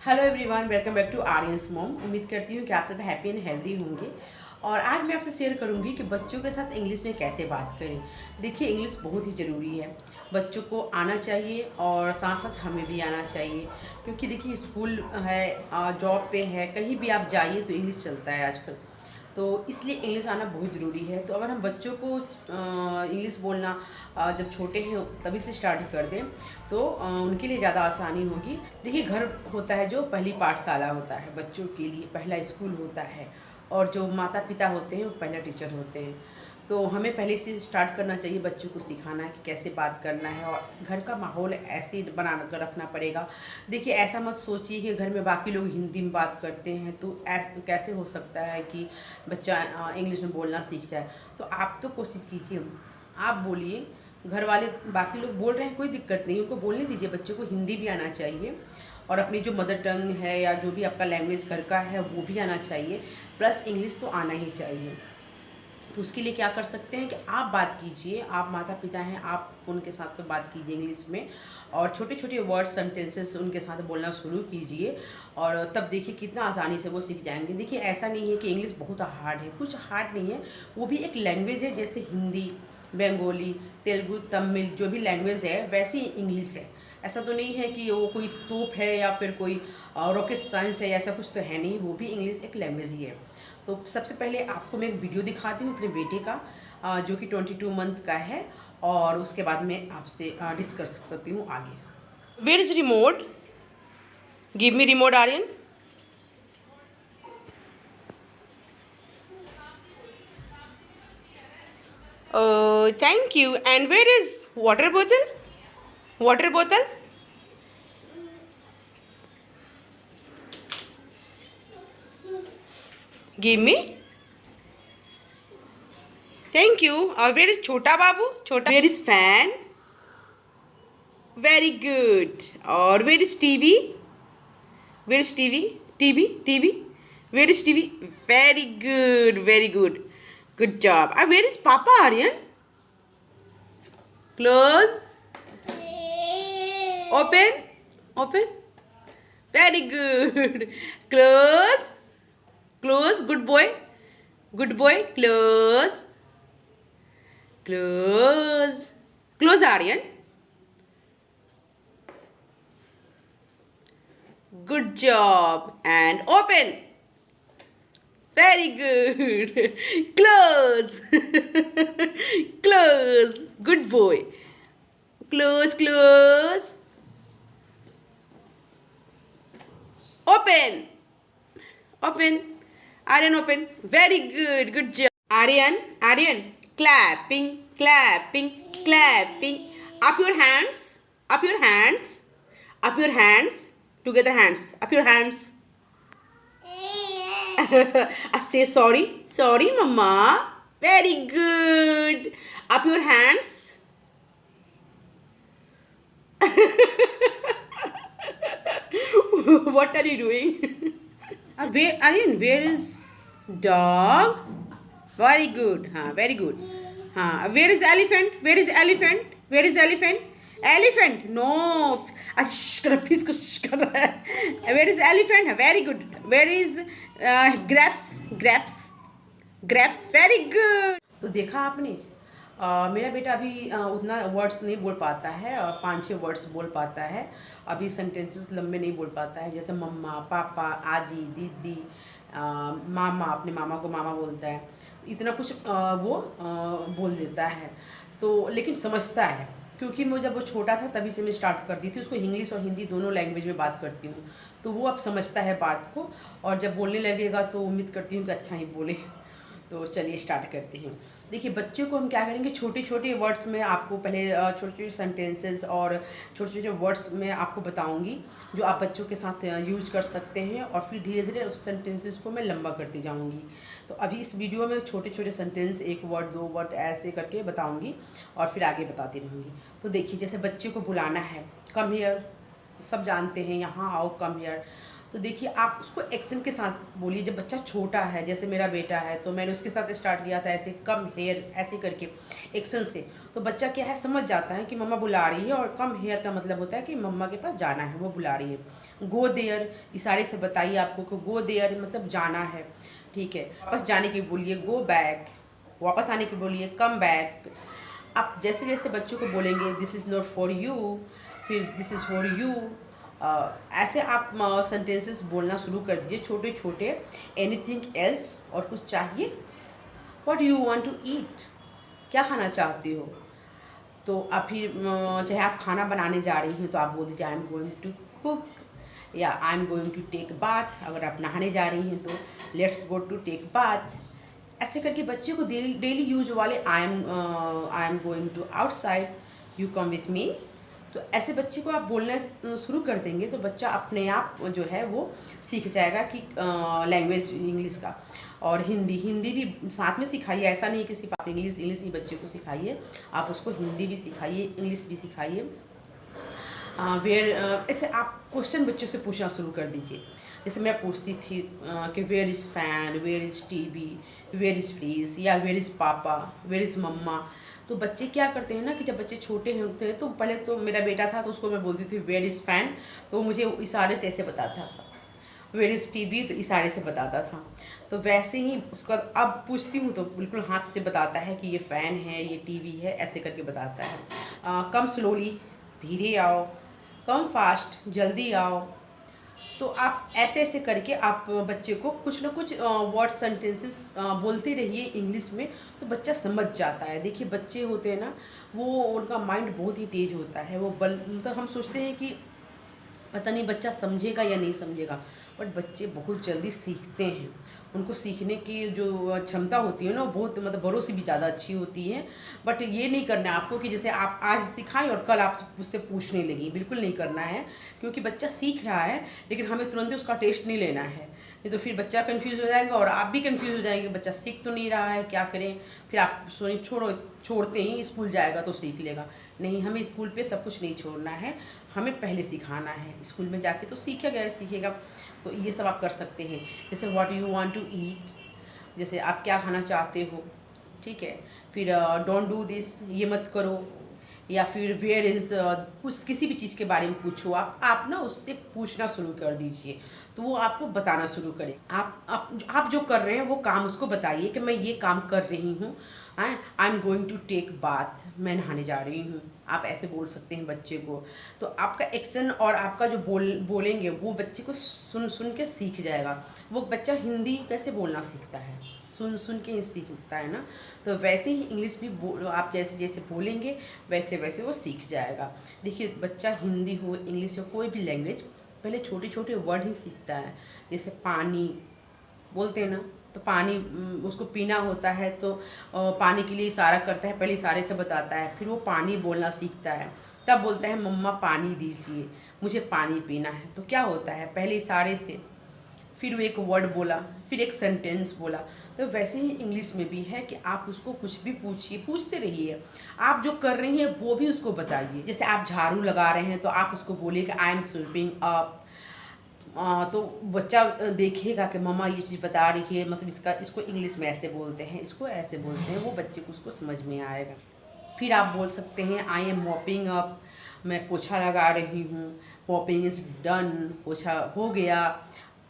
Hello everyone, welcome back to Aryan's mom. उम्मीद करती हूँ कि आप सब हैप्पी एंड हेल्दी होंगे। और आज मैं आपसे शेयर करूँगी कि बच्चों के साथ इंग्लिश में कैसे बात करें। देखिए, इंग्लिश बहुत ही ज़रूरी है, बच्चों को आना चाहिए और साथ साथ हमें भी आना चाहिए। क्योंकि देखिए, स्कूल है, जॉब पे है, कहीं भी आप जाइए तो इंग्लिश चलता है आजकल। तो इसलिए इंग्लिश आना बहुत ज़रूरी है। तो अगर हम बच्चों को इंग्लिश बोलना जब छोटे हैं तभी से स्टार्ट कर दें तो उनके लिए ज़्यादा आसानी होगी। देखिए, घर होता है जो पहली पाठशाला होता है, बच्चों के लिए पहला स्कूल होता है। और जो माता पिता होते हैं वो पहला टीचर होते हैं। तो हमें पहले से स्टार्ट करना चाहिए, बच्चों को सिखाना कि कैसे बात करना है। और घर का माहौल ऐसे बना कर रखना पड़ेगा। देखिए, ऐसा मत सोचिए कि घर में बाकी लोग हिंदी में बात करते हैं तो कैसे हो सकता है कि बच्चा इंग्लिश में बोलना सीख जाए। तो आप तो कोशिश कीजिए, आप बोलिए। घर वाले बाकी लोग बोल रहे हैं, कोई दिक्कत नहीं, उनको बोलने दीजिए। बच्चों को हिंदी भी आना चाहिए और अपनी जो मदर टंग है या जो भी आपका लैंग्वेज घर का है वो भी आना चाहिए, प्लस इंग्लिश तो आना ही चाहिए। तो उसके लिए क्या कर सकते हैं कि आप बात कीजिए, आप माता पिता हैं, आप उनके साथ तो बात कीजिए इंग्लिश में। और छोटे छोटे वर्ड सेंटेंसेस उनके साथ बोलना शुरू कीजिए और तब देखिए कितना आसानी से वो सीख जाएंगे। देखिए, ऐसा नहीं है कि इंग्लिश बहुत हार्ड है, कुछ हार्ड नहीं है। वो भी एक लैंग्वेज है, जैसे हिंदी, बंगाली, तेलुगु, तमिल जो भी लैंग्वेज है वैसे ही इंग्लिश है। ऐसा तो नहीं है कि वो कोई तोप है या फिर कोई रॉकेट साइंस है, ऐसा कुछ तो है नहीं। वो भी इंग्लिश एक लैंग्वेज ही है। तो सबसे पहले आपको मैं एक वीडियो दिखाती हूँ अपने बेटे का, जो कि 22 मंथ का है। और उसके बाद मैं आपसे डिस्कस करती हूँ आगे। Where is remote? Give me remote, Aryan. Thank you. And where is water बोतल? वाटर बोतल? Give me. Thank you. और वेयर इज छोटा बाबू? छोटा। Where is fan? Very good. और where is TV? Where is TV? TV, TV. Where is TV? Very good, very good, good job. Where is papa, Aryan? Close, open, open, very good. Close, close, good boy, good boy. Close, close, close, Aryan. Good job. And open. Very good. Close. Close. Good boy. Close, close. Open. Open. Aryan, open. Very good. Good job. Aryan, Aryan. Clapping, clapping, clapping. Up your hands. Up your hands. Up your hands. Together hands. Up your hands. Say sorry. Sorry, mama. Very good. Up your hands. What are you doing? Aryan, where is dog? Very good. Very good. Where is elephant? Where is elephant? Where is elephant? Elephant. No. Fish को कर रहा है. Where is elephant? Very good. Where is grapes? Grapes. Grapes. Very good. तो देखा आपने, मेरा बेटा अभी उतना वर्ड्स नहीं बोल पाता है, 5-6 वर्ड्स बोल पाता है। अभी सेंटेंसेस लंबे नहीं बोल पाता है, जैसे मम्मा, पापा, आजी, दीदी, मामा, अपने मामा को मामा बोलता है। इतना कुछ वो बोल देता है। तो लेकिन समझता है, क्योंकि मैं जब वो छोटा था तभी से मैं स्टार्ट कर दी थी उसको इंग्लिश और हिंदी दोनों लैंग्वेज में बात करती हूँ। तो वो अब समझता है बात को, और जब बोलने लगेगा तो उम्मीद करती हूँ कि अच्छा ही बोले। तो चलिए स्टार्ट करते हैं। देखिए, बच्चों को हम क्या करेंगे, छोटे छोटे वर्ड्स में आपको पहले छोटे छोटे सेंटेंसेस और छोटे छोटे वर्ड्स में आपको बताऊंगी जो आप बच्चों के साथ यूज कर सकते हैं। और फिर धीरे धीरे उस सेंटेंसेस को मैं लंबा करती जाऊंगी। तो अभी इस वीडियो में छोटे छोटे सेंटेंस, 1 वर्ड 2 वर्ड ऐसे करके बताऊँगी और फिर आगे बताती रहूँगी। तो देखिए, जैसे बच्चे को बुलाना है, कम हियर, सब जानते हैं, यहाँ आओ, कम हियर। तो देखिए आप उसको एक्सेंट के साथ बोलिए। जब बच्चा छोटा है, जैसे मेरा बेटा है, तो मैंने उसके साथ स्टार्ट किया था ऐसे कम हेयर ऐसे करके एक्सेंट से। तो बच्चा क्या है, समझ जाता है कि मम्मा बुला रही है, और कम हेयर का मतलब होता है कि मम्मा के पास जाना है, वो बुला रही है। गो देयर इशारे से बताइए आपको कि गो देयर मतलब जाना है, ठीक है। वापस जाने की बोलिए गो बैक, वापस आने की बोलिए कम बैक। आप जैसे जैसे बच्चों को बोलेंगे this is not for you, फिर दिस इज़ फॉर यू, ऐसे आप सेंटेंसेस बोलना शुरू कर दीजिए छोटे छोटे। एनीथिंग एल्स, और कुछ चाहिए, what do you want to eat, क्या खाना चाहते हो। तो आप फिर चाहे आप खाना बनाने जा रही हैं तो आप बोल दीजिए I am going to cook, या I am going to take bath. अगर आप नहाने जा रही हैं तो let's go to take bath. ऐसे करके बच्चे को डेली यूज वाले I am going to outside, you come with me. तो ऐसे बच्चे को आप बोलना शुरू कर देंगे तो बच्चा अपने आप जो है वो सीख जाएगा कि लैंग्वेज इंग्लिश का। और हिंदी भी साथ में सिखाइए। ऐसा नहीं कि सिर्फ आप इंग्लिश ही बच्चे को सिखाइए, आप उसको हिंदी भी सिखाइए, इंग्लिश भी सिखाइए। ऐसे आप क्वेश्चन बच्चों से पूछना शुरू कर दीजिए। जैसे मैं पूछती थी कि where is fan, where is TV, where is fridge, या where is papa, where is mama. तो बच्चे क्या करते हैं ना कि जब बच्चे छोटे होते हैं, तो पहले तो मेरा बेटा था तो उसको मैं बोलती थी वेयर इज़ फैन, तो वो मुझे इशारे से ऐसे बताता था। वेयर इज़ टीवी, तो इशारे से बताता था। तो वैसे ही उसका अब पूछती हूँ तो बिल्कुल हाथ से बताता है कि ये फ़ैन है, ये टीवी है, ऐसे करके बताता है। कम स्लोली, धीरे आओ, कम फास्ट, जल्दी आओ। तो आप ऐसे ऐसे करके आप बच्चे को कुछ ना कुछ वर्ड सेंटेंसेस बोलते रहिए इंग्लिश में, तो बच्चा समझ जाता है। देखिए बच्चे होते हैं ना, वो उनका माइंड बहुत ही तेज होता है। वो मतलब हम सोचते हैं कि पता नहीं बच्चा समझेगा या नहीं समझेगा, बट बच्चे बहुत जल्दी सीखते हैं। उनको सीखने की जो क्षमता होती है ना, वो बहुत मतलब बड़ों से भी ज़्यादा अच्छी होती है। बट ये नहीं करना है आपको कि जैसे आप आज सिखाएं और कल आप उससे पूछने लगी, बिल्कुल नहीं करना है। क्योंकि बच्चा सीख रहा है, लेकिन हमें तुरंत ही उसका टेस्ट नहीं लेना है, नहीं तो फिर बच्चा कंफ्यूज हो जाएगा और आप भी कंफ्यूज हो जाएंगे। बच्चा सीख तो नहीं रहा है, क्या करें। फिर आप छोड़ते ही स्कूल जाएगा तो सीख लेगा। नहीं, हमें स्कूल पे सब कुछ नहीं छोड़ना है, हमें पहले सिखाना है। स्कूल में जाके तो सीखेगा। तो ये सब आप कर सकते हैं। जैसे what you want to eat, जैसे आप क्या खाना चाहते हो, ठीक है। फिर डोंट डू दिस, ये मत करो। या फिर वेयर इज़, कुछ किसी भी चीज़ के बारे में पूछो, आप ना उससे पूछना शुरू कर दीजिए, तो वो आपको बताना शुरू करे। आप जो कर रहे हैं वो काम उसको बताइए कि मैं ये काम कर रही हूँ। I am going to take bath, मैं नहाने जा रही हूँ। आप ऐसे बोल सकते हैं बच्चे को। तो आपका एक्शन और आपका जो बोलेंगे वो बच्चे को सुन सुन के सीख जाएगा। वो बच्चा हिंदी कैसे बोलना सीखता है, सुन के ही सीखता है ना। तो वैसे ही इंग्लिश भी आप जैसे जैसे बोलेंगे वैसे वैसे वो सीख जाएगा। देखिए बच्चा हिंदी हो, इंग्लिश हो, कोई भी लैंग्वेज, पहले छोटे छोटे वर्ड ही सीखता है। जैसे पानी बोलते हैं ना, तो पानी उसको पीना होता है तो पानी के लिए इशारा करता है, पहले इशारे से बताता है, फिर वो पानी बोलना सीखता है। तब बोलता है मम्मा पानी दीजिए, मुझे पानी पीना है। तो क्या होता है, पहले इशारे से, फिर वो एक वर्ड बोला, फिर एक सेंटेंस बोला। तो वैसे ही इंग्लिश में भी है कि आप उसको कुछ भी पूछते रहिए। आप जो कर रही हैं वो भी उसको बताइए। जैसे आप झाड़ू लगा रहे हैं तो आप उसको बोलिए कि आई एम स्वीपिंग अप। तो बच्चा देखेगा कि मम्मा ये चीज़ बता रही है, मतलब इसको इंग्लिश में ऐसे बोलते हैं, इसको ऐसे बोलते हैं, वो बच्चे को उसको समझ में आएगा। फिर आप बोल सकते हैं आई एम मॉपिंग अप, मैं पोछा लगा रही हूँ। मॉपिंग इज़ डन, पोछा हो गया।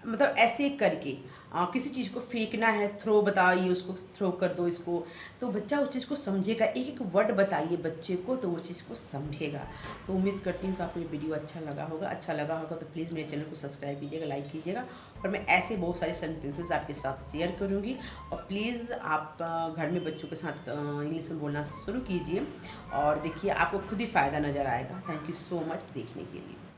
मतलब ऐसे करके किसी चीज़ को फेंकना है, थ्रो बताइए उसको, थ्रो कर दो इसको, तो बच्चा उस चीज़ को समझेगा। एक एक वर्ड बताइए बच्चे को तो वो चीज़ को समझेगा। तो उम्मीद करती हूँ कि आपको ये वीडियो अच्छा लगा होगा। तो प्लीज़ मेरे चैनल को सब्सक्राइब कीजिएगा, लाइक कीजिएगा, और मैं ऐसे बहुत सारे सेंटेंसेस आपके साथ शेयर करूँगी। और प्लीज़ आप घर में बच्चों के साथ इंग्लिश में बोलना शुरू कीजिए, और देखिए आपको खुद ही फ़ायदा नज़र आएगा। थैंक यू सो मच देखने के लिए।